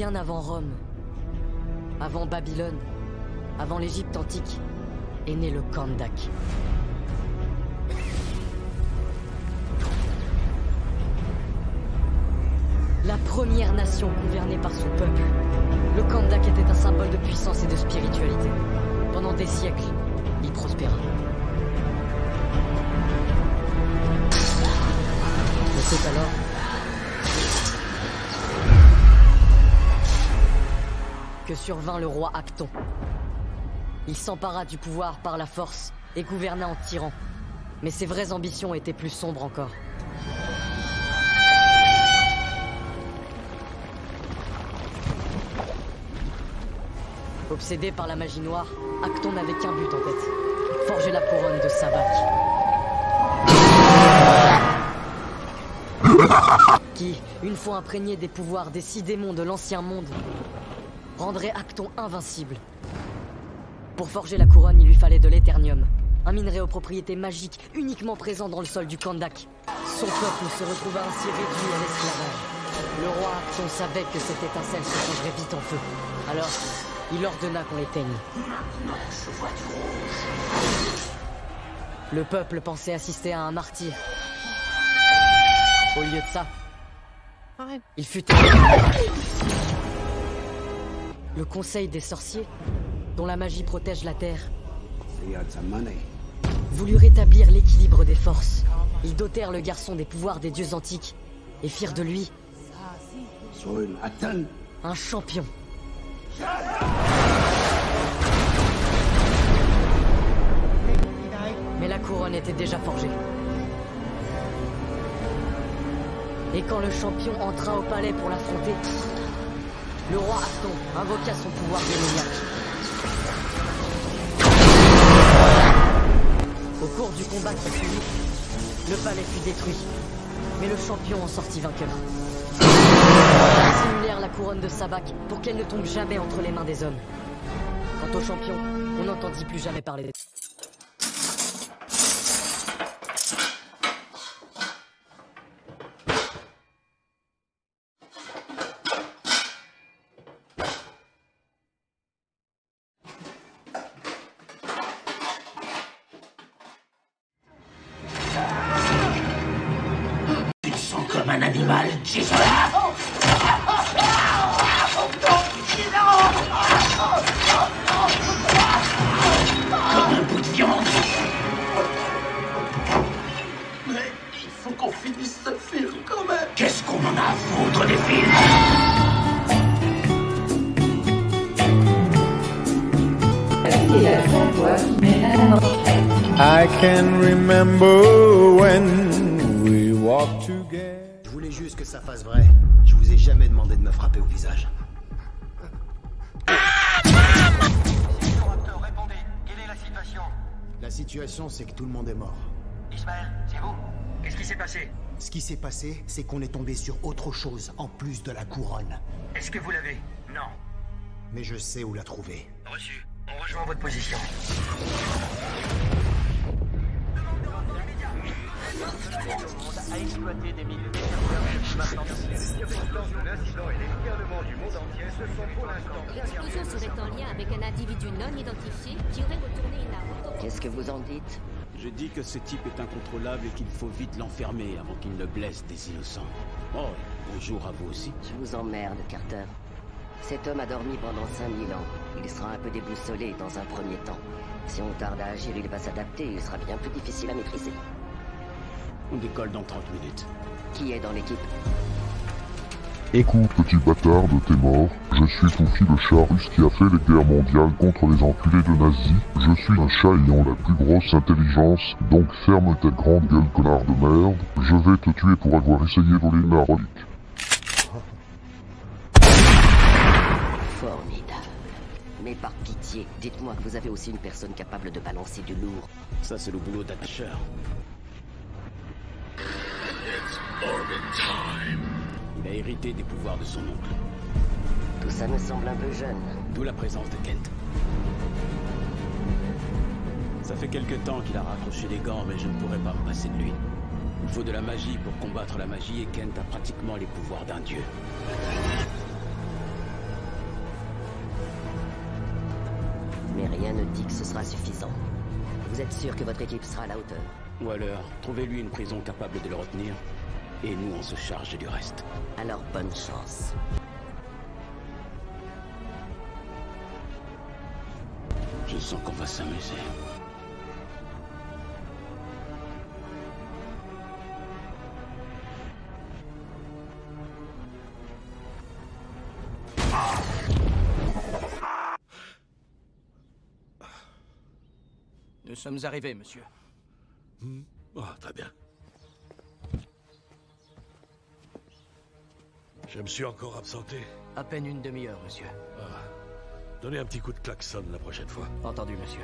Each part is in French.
Bien avant Rome, avant Babylone, avant l'Égypte antique, est né le Kahndaq. La première nation gouvernée par son peuple. Le Kahndaq était un symbole de puissance et de spiritualité. Pendant des siècles, il prospéra. Mais c'est alors que survint le roi Acton. Il s'empara du pouvoir par la force et gouverna en tyran. Mais ses vraies ambitions étaient plus sombres encore. Obsédé par la magie noire, Acton n'avait qu'un but en tête. Forger la couronne de Sabak. Qui, une fois imprégné des pouvoirs des 6 démons de l'ancien monde, rendrait Acton invincible. Pour forger la couronne, il lui fallait de l'éternium, un minerai aux propriétés magiques uniquement présent dans le sol du Kahndaq. Son peuple se retrouva ainsi réduit à l'esclavage. Le roi Acton savait que cette étincelle se changerait vite en feu. Alors, il ordonna qu'on l'éteigne. Maintenant, je vois du rouge. Le peuple pensait assister à un martyr. Au lieu de ça, il fut élu. Le Conseil des sorciers, dont la magie protège la terre, voulut rétablir l'équilibre des forces. Ils dotèrent le garçon des pouvoirs des dieux antiques et firent de lui un champion. Mais la couronne était déjà forgée. Et quand le champion entra au palais pour l'affronter, le roi Acton invoqua son pouvoir démoniaque. Au cours du combat qui suivit, le palais fut détruit, mais le champion en sortit vainqueur. Ils simulèrent la couronne de Sabak pour qu'elle ne tombe jamais entre les mains des hommes. Quant au champion, on n'entendit plus jamais parler. Comme un animal, Jason. Comme un bout de viande. Mais il faut qu'on finisse ce film quand même. Qu'est-ce qu'on en a à foutre des films? I can remember when we walked together. Je voulais juste que ça fasse vrai. Je vous ai jamais demandé de me frapper au visage. Répondez, quelle est la situation? La situation, c'est que tout le monde est mort. Ismaël, c'est vous? Qu'est-ce qui s'est passé? Ce qui s'est passé, c'est qu'on est tombé sur autre chose, en plus de la couronne. Est-ce que vous l'avez? Non. Mais je sais où la trouver. Reçu. On rejoint votre position. À exploiter des milliers de serveurs de les circonstances de l'incident et les gouvernements du monde entier se sont pour l'instant bien L'explosion serait en lien avec un individu non identifié qui aurait retourné une arme. Qu'est-ce que vous en dites? Je dis que ce type est incontrôlable et qu'il faut vite l'enfermer avant qu'il ne blesse des innocents. Oh, bonjour à vous aussi. Je vous emmerde, Carter. Cet homme a dormi pendant 5000 ans. Il sera un peu déboussolé dans un premier temps. Si on tarde à agir, il va s'adapter et il sera bien plus difficile à maîtriser. On décolle dans 30 minutes. Qui est dans l'équipe? Écoute, petit bâtard, t'es mort. Je suis Foufi le chat russe qui a fait les guerres mondiales contre les enculés de nazis. Je suis un chat ayant la plus grosse intelligence, donc ferme ta grande gueule, connard de merde. Je vais te tuer pour avoir essayé de voler ma relique. Formidable. Mais par pitié, dites-moi que vous avez aussi une personne capable de balancer du lourd. Ça, c'est le boulot d'attacheur. Il a hérité des pouvoirs de son oncle. Tout ça me semble un peu jeune. D'où la présence de Kent. Ça fait quelque temps qu'il a raccroché les gants, mais je ne pourrais pas me passer de lui. Il faut de la magie pour combattre la magie et Kent a pratiquement les pouvoirs d'un dieu. Rien ne dit que ce sera suffisant. Vous êtes sûr que votre équipe sera à la hauteur? Waller, trouvez-lui une prison capable de le retenir, et nous on se charge du reste. Alors bonne chance. Je sens qu'on va s'amuser. Nous sommes arrivés, monsieur. Oh, très bien. Je me suis encore absenté. À peine une demi-heure, monsieur. Ah. Donnez un petit coup de klaxon la prochaine fois. Entendu, monsieur.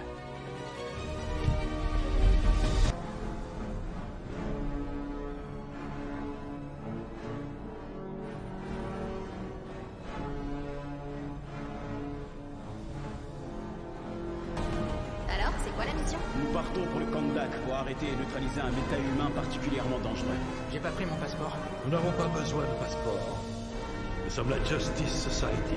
Alors, c'est quoi la mission? Nous partons pour le Kandak pour arrêter et neutraliser un méta-humain particulièrement dangereux. J'ai pas pris mon passeport. Nous n'avons pas besoin de passeport. Nous sommes la Justice Society.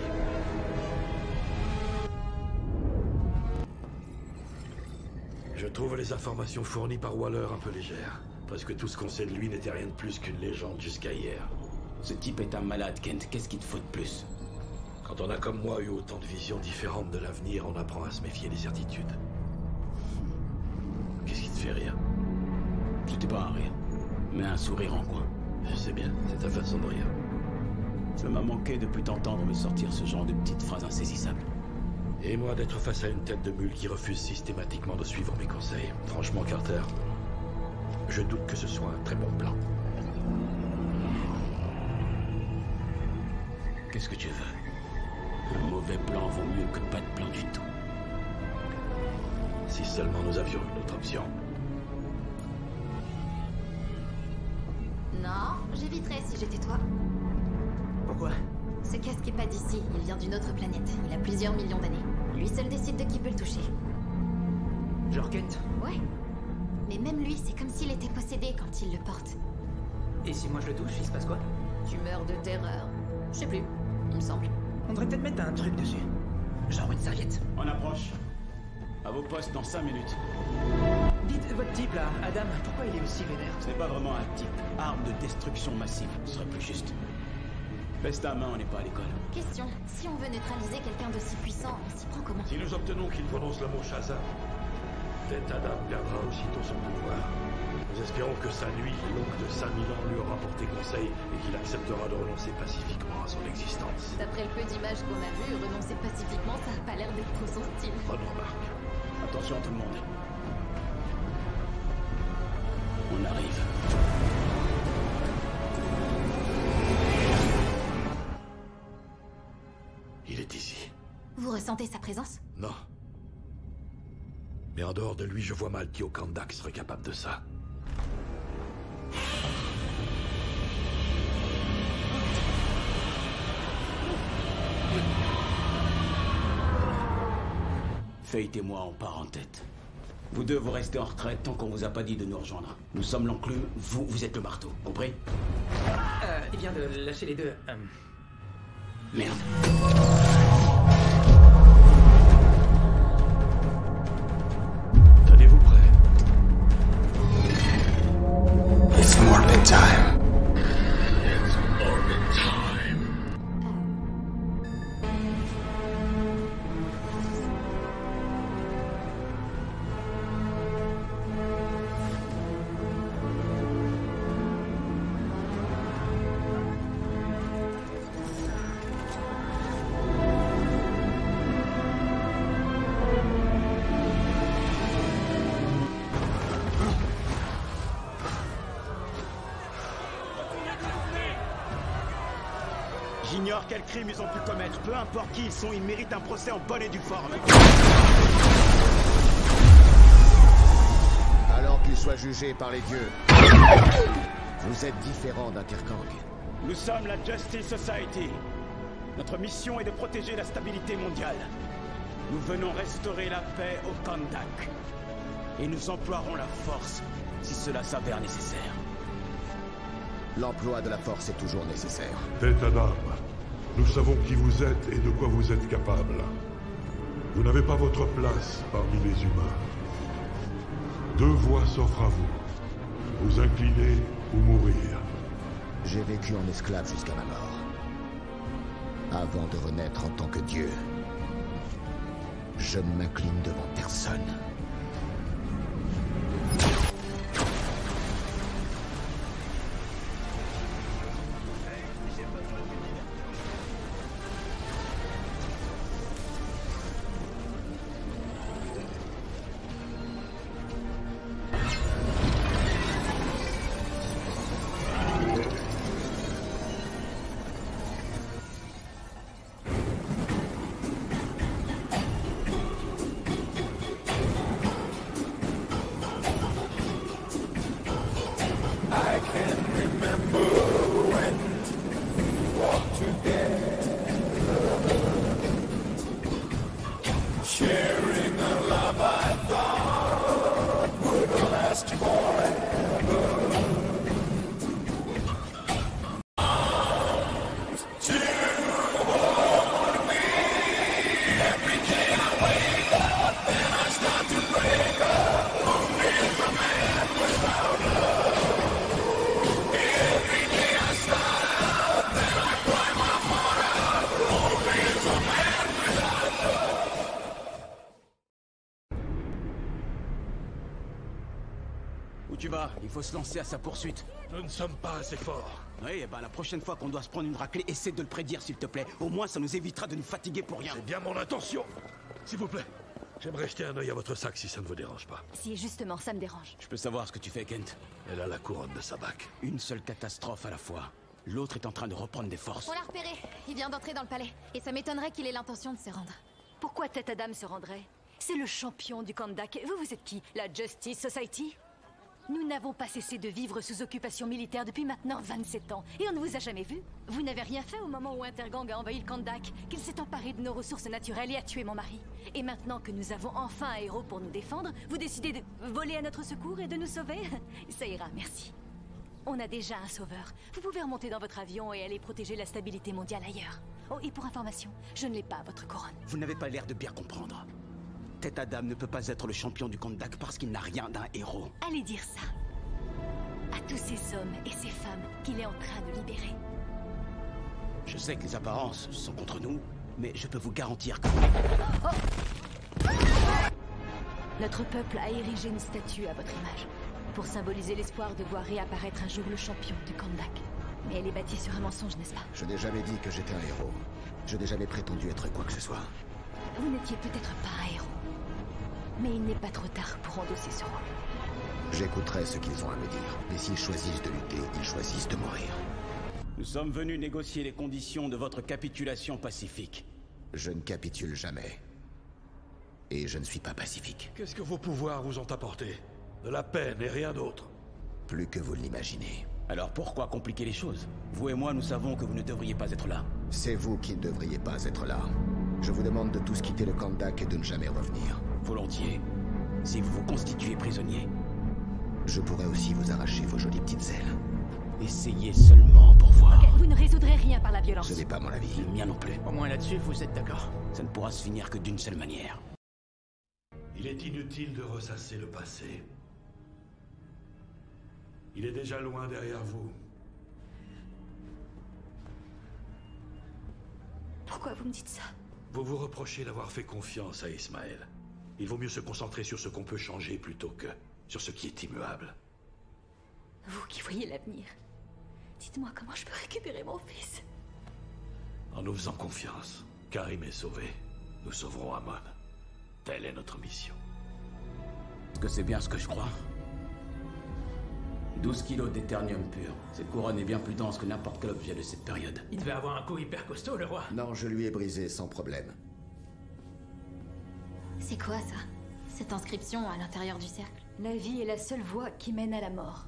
Je trouve les informations fournies par Waller un peu légères. Presque tout ce qu'on sait de lui n'était rien de plus qu'une légende jusqu'à hier. Ce type est un malade, Kent. Qu'est-ce qu'il te faut de plus? Quand on a comme moi eu autant de visions différentes de l'avenir, on apprend à se méfier des certitudes. Qu'est-ce qui te fait rire? C'était pas un rire, mais un sourire en coin. Je sais bien, c'est ta façon de rire. Ça m'a manqué depuis t'entendre me sortir ce genre de petites phrases insaisissables. Et moi d'être face à une tête de mule qui refuse systématiquement de suivre mes conseils. Franchement, Carter, je doute que ce soit un très bon plan. Qu'est-ce que tu veux? Un mauvais plan vaut mieux que pas de plan du tout. Si seulement nous avions une autre option. Non, j'éviterais si j'étais toi. Pourquoi? Ce casque est pas d'ici, il vient d'une autre planète. Il a plusieurs millions d'années. Lui seul décide de qui peut le toucher. Genre Kent? Ouais. Mais même lui, c'est comme s'il était possédé quand il le porte. Et si moi je le touche, il se passe quoi? Tu meurs de terreur. Je sais plus, il me semble. On devrait peut-être mettre un truc dessus. Genre une serviette. On approche. À vos postes dans 5 minutes. Dites, votre type là, Adam, pourquoi il est aussi vénère? Ce n'est pas vraiment un type. Arme de destruction massive, ce serait plus juste. Baisse ta main, on n'est pas à l'école. Question, si on veut neutraliser quelqu'un d'aussi puissant, on s'y prend comment? Si nous obtenons qu'il prononce le mot Shazam, peut-être Adam perdra aussitôt son pouvoir. Nous espérons que sa nuit, longue de 5000 ans, lui aura porté conseil et qu'il acceptera de renoncer pacifiquement à son existence. D'après le peu d'images qu'on a vues, renoncer pacifiquement, ça n'a pas l'air d'être trop son style. Bonne remarque. Attention tout le monde. On arrive. Il est ici. Vous ressentez sa présence? Non. Mais en dehors de lui, je vois mal qui au Kandak serait capable de ça. Fate et moi, on part en tête. Vous deux, vous restez en retraite tant qu'on vous a pas dit de nous rejoindre. Nous sommes l'enclume, vous êtes le marteau. Compris? Il vient de lâcher les deux. Merde. Tenez-vous prêts. It's Morbid time. It's Morbid time. J'ignore quel crime ils ont pu commettre. Peu importe qui ils sont, ils méritent un procès en bonne et due forme. Alors qu'ils soient jugés par les dieux. Vous êtes différents d'Interkang. Nous sommes la Justice Society. Notre mission est de protéger la stabilité mondiale. Nous venons restaurer la paix au Kandak. Et nous emploierons la force si cela s'avère nécessaire. L'emploi de la force est toujours nécessaire. Tête Adam, nous savons qui vous êtes et de quoi vous êtes capable. Vous Vous n'avez pas votre place parmi les humains. Deux voies s'offrent à vous. Vous incliner ou mourir. J'ai vécu en esclave jusqu'à ma mort. Avant de renaître en tant que Dieu, je ne m'incline devant personne. Où tu vas? Il faut se lancer à sa poursuite. Nous ne sommes pas assez forts. Oui, et ben la prochaine fois qu'on doit se prendre une raclée, essaie de le prédire, s'il te plaît. Au moins, ça nous évitera de nous fatiguer pour rien. C'est bien mon intention. S'il vous plaît, j'aimerais jeter un œil à votre sac si ça ne vous dérange pas. Si, justement, ça me dérange. Je peux savoir ce que tu fais, Kent? Elle a la couronne de Sabak. Une seule catastrophe à la fois. L'autre est en train de reprendre des forces. On l'a repéré. Il vient d'entrer dans le palais. Et ça m'étonnerait qu'il ait l'intention de se rendre. Pourquoi Tête Adam se rendrait? C'est le champion du Kandak. Vous êtes qui? La Justice Society? Nous n'avons pas cessé de vivre sous occupation militaire depuis maintenant 27 ans. Et on ne vous a jamais vu. Vous n'avez rien fait au moment où Intergang a envahi le Kandak, qu'il s'est emparé de nos ressources naturelles et a tué mon mari. Et maintenant que nous avons enfin un héros pour nous défendre, vous décidez de voler à notre secours et de nous sauver? Ça ira, merci. On a déjà un sauveur. Vous pouvez remonter dans votre avion et aller protéger la stabilité mondiale ailleurs. Oh, et pour information, je ne l'ai pas, votre couronne. Vous n'avez pas l'air de bien comprendre. Tête Adam ne peut pas être le champion du Kandak parce qu'il n'a rien d'un héros. Allez dire ça à tous ces hommes et ces femmes qu'il est en train de libérer. Je sais que les apparences sont contre nous, mais je peux vous garantir que... Oh! Notre peuple a érigé une statue à votre image, pour symboliser l'espoir de voir réapparaître un jour le champion du Kandak. Mais elle est bâtie sur un mensonge, n'est-ce pas? Je n'ai jamais dit que j'étais un héros. Je n'ai jamais prétendu être quoi que ce soit. Vous n'étiez peut-être pas un héros. Mais il n'est pas trop tard pour endosser ce rôle. J'écouterai ce qu'ils ont à me dire. Mais s'ils choisissent de lutter, ils choisissent de mourir. Nous sommes venus négocier les conditions de votre capitulation pacifique. Je ne capitule jamais. Et je ne suis pas pacifique. Qu'est-ce que vos pouvoirs vous ont apporté? De la peine et rien d'autre. Plus que vous l'imaginez. Alors pourquoi compliquer les choses? Vous et moi, nous savons que vous ne devriez pas être là. C'est vous qui ne devriez pas être là. Je vous demande de tous quitter le Kandak et de ne jamais revenir. Volontiers. Si vous vous constituez prisonnier. Je pourrais aussi vous arracher vos jolies petites ailes. Essayez seulement pour voir. Okay, vous ne résoudrez rien par la violence. Ce n'est pas mon avis. Le mien non plus. Au moins là-dessus, vous êtes d'accord. Ça ne pourra se finir que d'une seule manière. Il est inutile de ressasser le passé. Il est déjà loin derrière vous. Pourquoi vous me dites ça? Vous vous reprochez d'avoir fait confiance à Ismaël. Il vaut mieux se concentrer sur ce qu'on peut changer plutôt que sur ce qui est immuable. Vous qui voyez l'avenir, dites-moi comment je peux récupérer mon fils. En nous faisant confiance, Karim est sauvé. Nous sauverons Amon. Telle est notre mission. Est-ce que c'est bien ce que je crois? 12 kilos d'éternium pur. Cette couronne est bien plus dense que n'importe quel objet de cette période. Il devait avoir un coup hyper costaud, le roi. Non, je lui ai brisé sans problème. C'est quoi ça? Cette inscription à l'intérieur du cercle? La vie est la seule voie qui mène à la mort.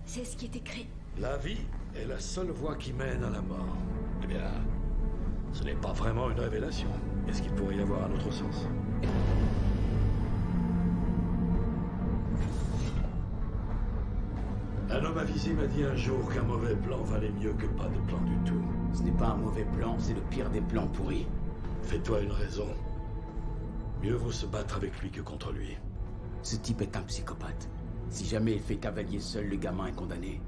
C'est ce qui est écrit. La vie est la seule voie qui mène à la mort. Eh bien, ce n'est pas vraiment une révélation. Est-ce qu'il pourrait y avoir un autre sens? Un homme avisé m'a dit un jour qu'un mauvais plan valait mieux que pas de plan du tout. Ce n'est pas un mauvais plan, c'est le pire des plans pourris. Fais-toi une raison. Mieux vaut se battre avec lui que contre lui. Ce type est un psychopathe. Si jamais il fait cavalier seul, le gamin est condamné.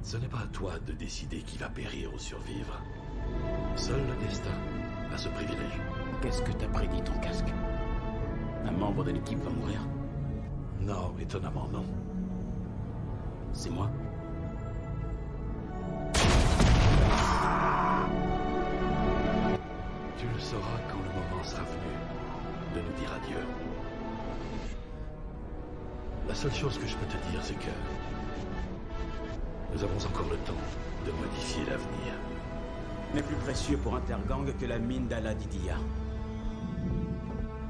Ce n'est pas à toi de décider qui va périr ou survivre. Seul le destin a ce privilège. Qu'est-ce que t'as prédit, ton casque? Un membre de l'équipe va mourir? Non, étonnamment non. C'est moi? Tu le sauras quand le moment sera venu de nous dire adieu. La seule chose que je peux te dire, c'est que nous avons encore le temps de modifier l'avenir. N'est plus précieux pour Intergang que la mine d'Al-Adidia.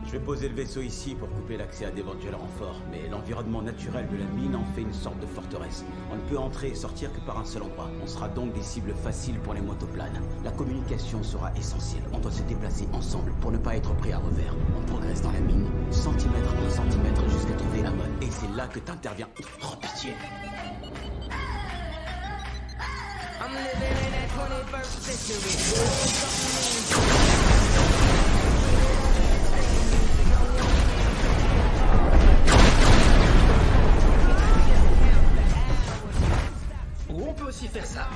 Je vais poser le vaisseau ici pour couper l'accès à d'éventuels renforts, mais l'environnement naturel de la mine en fait une sorte de forteresse. On ne peut entrer et sortir que par un seul endroit. On sera donc des cibles faciles pour les motoplanes. La communication sera essentielle. On doit se déplacer ensemble pour ne pas être pris à revers. On progresse dans la mine, centimètre par centimètre, jusqu'à trouver Amon. Et c'est là que t'interviens. Oh, pitié! I'm living in that 21st century. On peut aussi faire ça.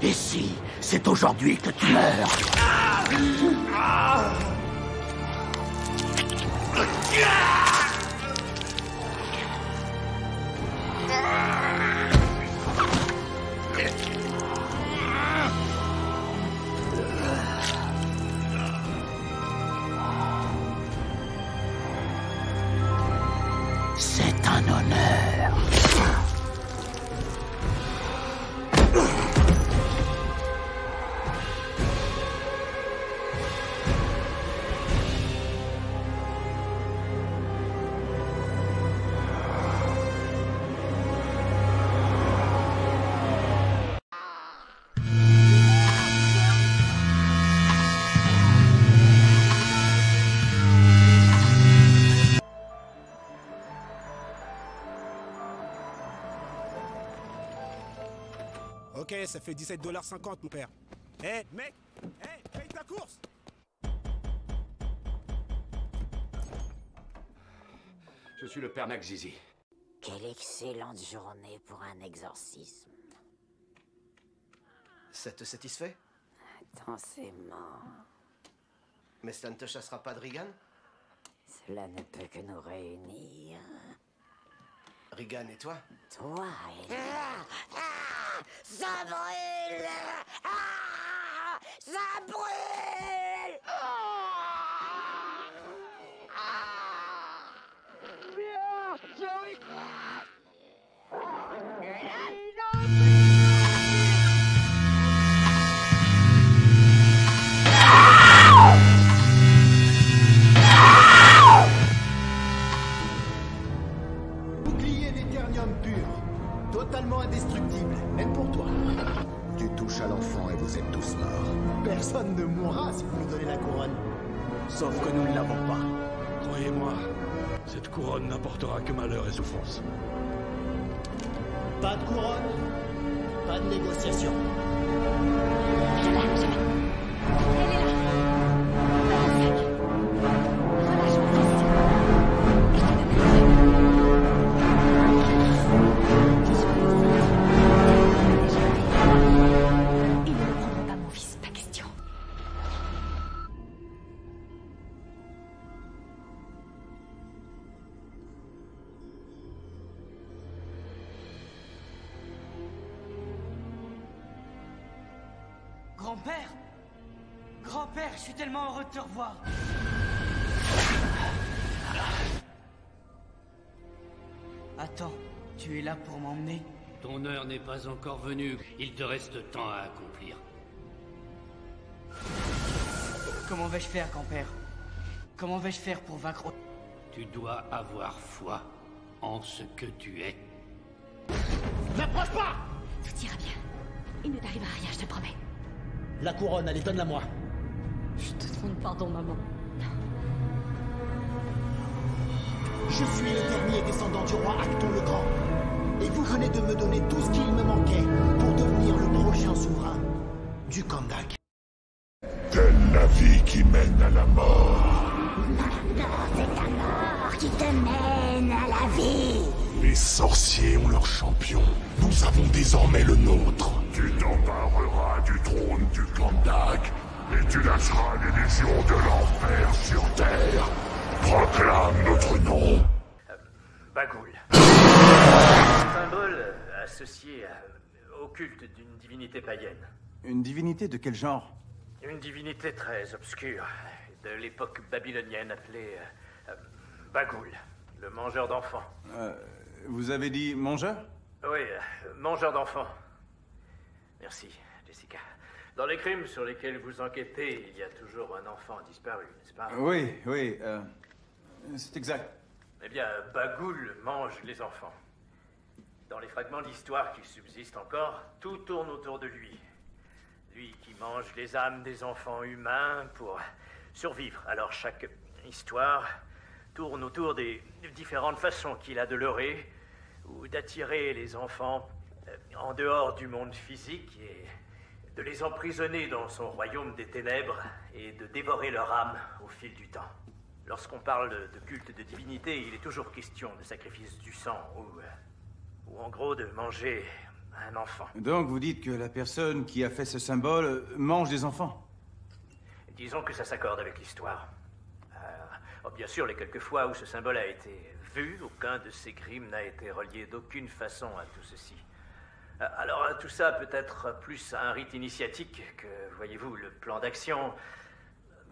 Ici, c'est aujourd'hui que tu meurs. C'est un honneur. Ok, ça fait $17,50 mon père. Hé, mec! Hé, paye ta course! Je suis le père Nakzizi. Quelle excellente journée pour un exorcisme. Ça te satisfait? Intensément. Mais cela ne te chassera pas de Regan? Cela ne peut que nous réunir. Regan et toi? Toi et ça brûle! Ça brûle! Bouclier d'éternium pur, totalement indestructible, même pour toi. Tu touches à l'enfant et vous êtes tous morts. Personne ne mourra si vous nous donnez la couronne. Sauf que nous ne l'avons pas. Croyez-moi, cette couronne n'apportera que malheur et souffrance. Pas de couronne, pas de négociation. Ils ne me prendront pas mon fils, pas question. Grand-père! Grand-père, je suis tellement heureux de te revoir! Attends, tu es là pour m'emmener? Ton heure n'est pas encore venue. Il te reste temps à accomplir. Comment vais-je faire, grand-père? Comment vais-je faire pour vaincre... Tu dois avoir foi en ce que tu es. N'approche pas! Tout ira bien. Il ne t'arrivera rien, je te promets. La couronne, allez, donne-la moi. Je te demande pardon, maman. Je suis le dernier descendant du roi Acton le Grand. Et vous venez de me donner tout ce qu'il me manquait pour devenir le prochain souverain du Kahndaq. Telle la vie qui mène à la mort. Maintenant, c'est ta mort qui te mène à la vie. Les sorciers ont leur champion. Nous avons désormais le nôtre. Tu t'empareras du trône du Kahndaq et tu lâcheras les légions de l'enfer sur Terre. Proclame notre nom. Bagul. Symbole associé au culte d'une divinité païenne. Une divinité de quel genre? Une divinité très obscure, de l'époque babylonienne appelée Bagul, le mangeur d'enfants. Vous avez dit mangeur? Oui, mangeur d'enfants. Merci, Jessica. Dans les crimes sur lesquels vous enquêtez, il y a toujours un enfant disparu, n'est-ce pas? Oui, c'est exact. Eh bien, Bagul mange les enfants. Dans les fragments d'histoire qui subsistent encore, tout tourne autour de lui. Lui qui mange les âmes des enfants humains pour survivre. Alors chaque histoire tourne autour des différentes façons qu'il a de leurrer ou d'attirer les enfants en dehors du monde physique et de les emprisonner dans son royaume des ténèbres et de dévorer leur âme au fil du temps. Lorsqu'on parle de culte de divinité, il est toujours question de sacrifice du sang ou en gros de manger un enfant. Donc vous dites que la personne qui a fait ce symbole mange des enfants? Disons que ça s'accorde avec l'histoire. Bien sûr, les quelques fois où ce symbole a été vu, aucun de ces crimes n'a été relié d'aucune façon à tout ceci. Alors tout ça peut être plus un rite initiatique que, voyez-vous, le plan d'action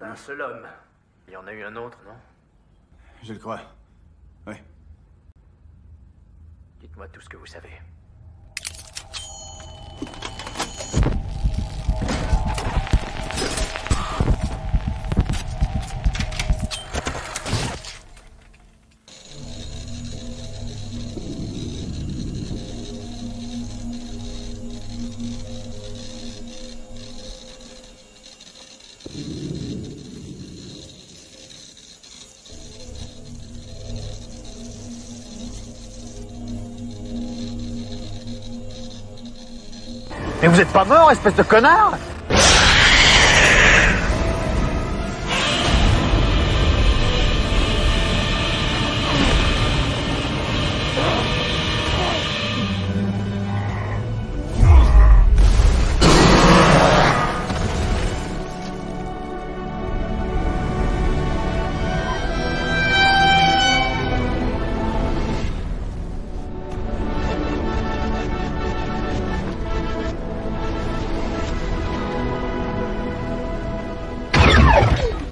d'un seul homme. Il y en a eu un autre, non? Je le crois. Oui. Dites-moi tout ce que vous savez. Mais vous êtes pas mort, espèce de connard!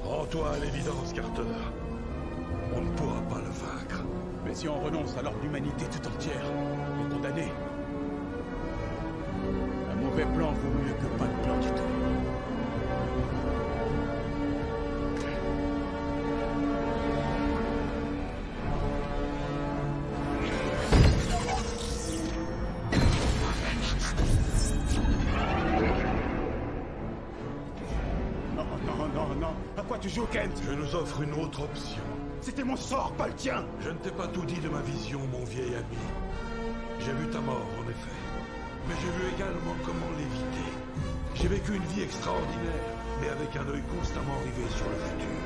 Rends-toi à l'évidence, Carter. On ne pourra pas le vaincre. Mais si on renonce, alors l'humanité tout entière est condamnée. Un mauvais plan vaut mieux que pas de plan du tout. Non. À quoi tu joues, Kent? Je nous offre une autre option. C'était mon sort, pas le tien. Je ne t'ai pas tout dit de ma vision, mon vieil ami. J'ai vu ta mort, en effet. Mais j'ai vu également comment l'éviter. J'ai vécu une vie extraordinaire, mais avec un œil constamment rivé sur le futur.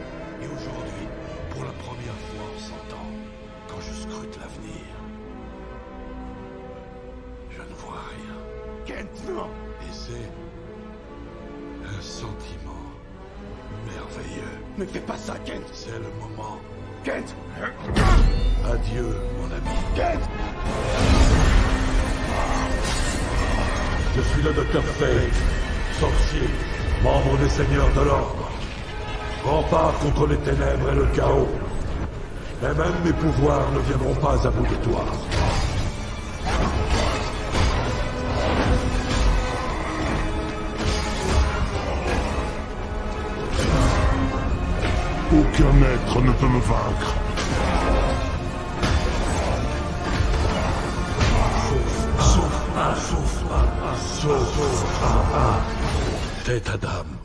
Et aujourd'hui, pour la première fois en 100 ans, quand je scrute l'avenir, je ne vois rien. Kent, non! Et c'est un sentiment merveilleux. Ne fais pas ça, Kent! C'est le moment. Kent! Adieu, mon ami. Kent! Je suis le Docteur Fate, sorcier, membre des Seigneurs de l'Ordre. Rempart contre les ténèbres et le chaos. Et même mes pouvoirs ne viendront pas à bout de toi. Aucun être ne peut me vaincre. Sauf un. Tête à dame.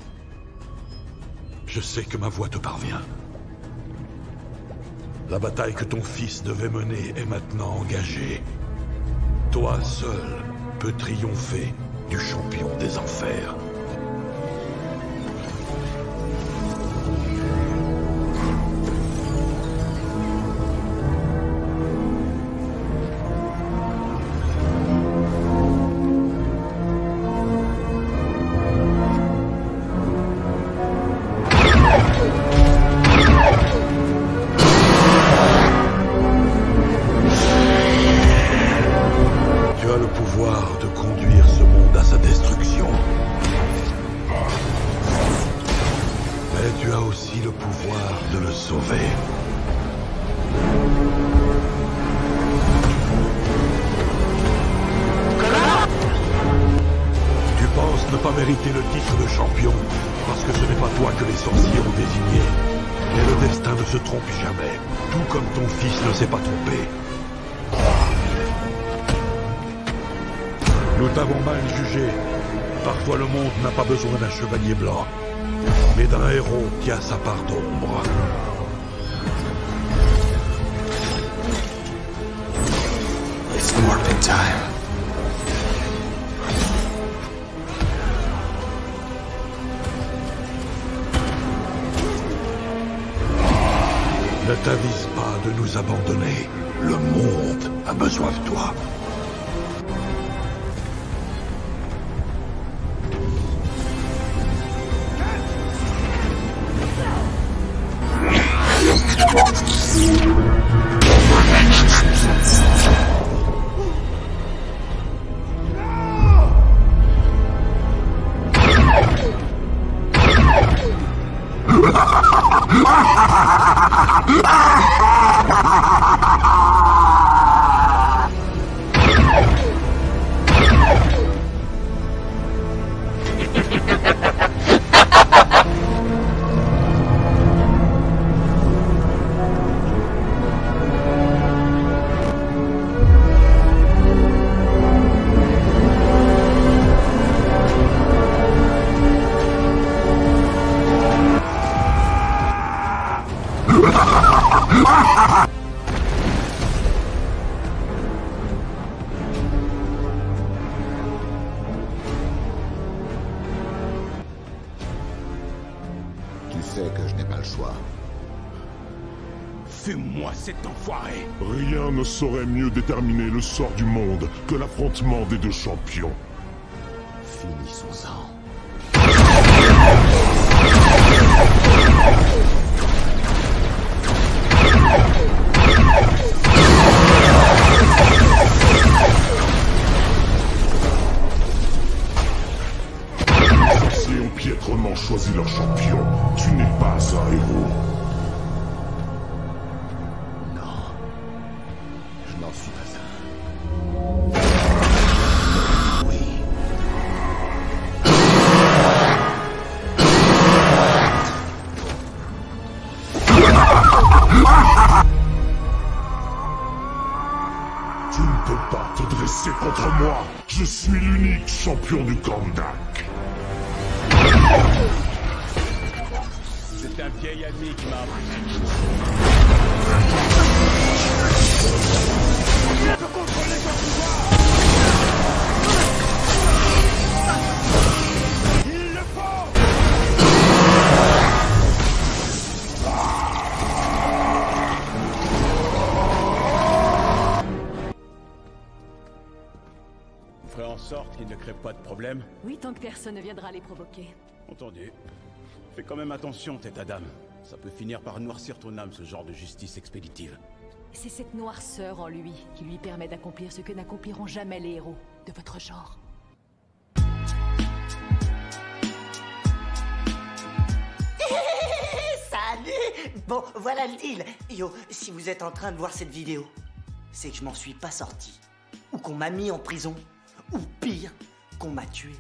Je sais que ma voix te parvient. La bataille que ton fils devait mener est maintenant engagée. Toi seul peux triompher du champion des enfers. Mériter le titre de champion, parce que ce n'est pas toi que les sorciers ont désigné. Mais le destin ne se trompe jamais, tout comme ton fils ne s'est pas trompé. Nous t'avons mal jugé. Parfois le monde n'a pas besoin d'un chevalier blanc, mais d'un héros qui a sa part d'ombre. It's morphin' time. Ne t'avise pas de nous abandonner. Le monde a besoin de toi. Tu sais que je n'ai pas le choix. Fume-moi cet enfoiré! Rien ne saurait mieux déterminer le sort du monde que l'affrontement des deux champions. Finissons-en. Les sorciers ont piètrement choisi leur champion. Tu n'es pas un héros. Je n'en suis pas un. Tu ne peux pas te dresser contre moi. Je suis l'unique champion du Kandak. C'est un vieil ami qui m'a appris. Je peux contrôler son pouvoir. Il le faut. Vous ferez en sorte qu'il ne crée pas de problème? Oui, tant que personne ne viendra les provoquer. Entendu. Fais quand même attention, tête à dame. Ça peut finir par noircir ton âme, ce genre de justice expéditive. C'est cette noirceur en lui qui lui permet d'accomplir ce que n'accompliront jamais les héros de votre genre. Salut! Bon, voilà le deal. Yo, si vous êtes en train de voir cette vidéo, c'est que je m'en suis pas sorti. Ou qu'on m'a mis en prison. Ou pire, qu'on m'a tué.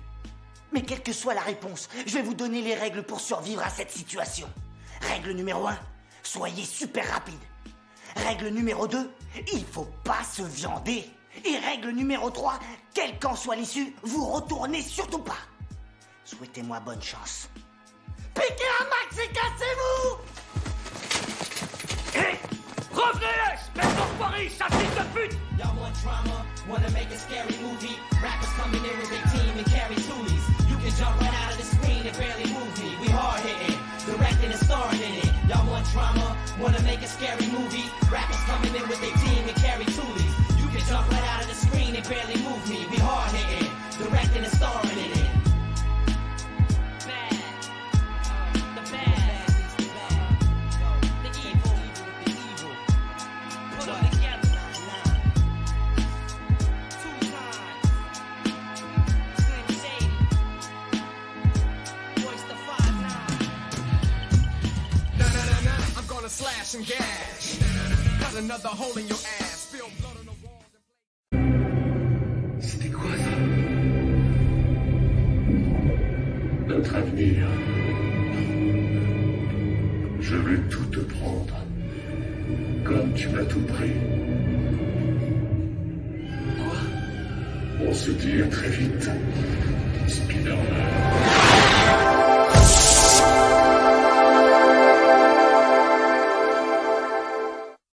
Mais quelle que soit la réponse, je vais vous donner les règles pour survivre à cette situation. Règle numéro 1, soyez super rapide. Règle numéro 2, il faut pas se viander. Et règle numéro 3, quelle qu'en soit l'issue, vous retournez surtout pas. Souhaitez-moi bonne chance. Piquez un max et cassez-vous! Hé! l'enfoiré, sale fils de pute! Y'all want drama, wanna make a scary movie. Rappers coming in with their team and carry toolies. You can jump right out of the screen and barely move me. We hard hitting, directing and starring in it. Y'all want drama, wanna make a scary movie. Rappers coming in with their team and carry toolies. You can jump right out of the screen and barely move me. We hard hitting, directing and starring in it. Slash and gash. Got another hole in your ass. Spill blood on the walls and C'était quoi ça? Notre avenir. Je vais tout te prendre. Comme tu m'as tout pris. Quoi? On se dit à très vite. Spider-Man.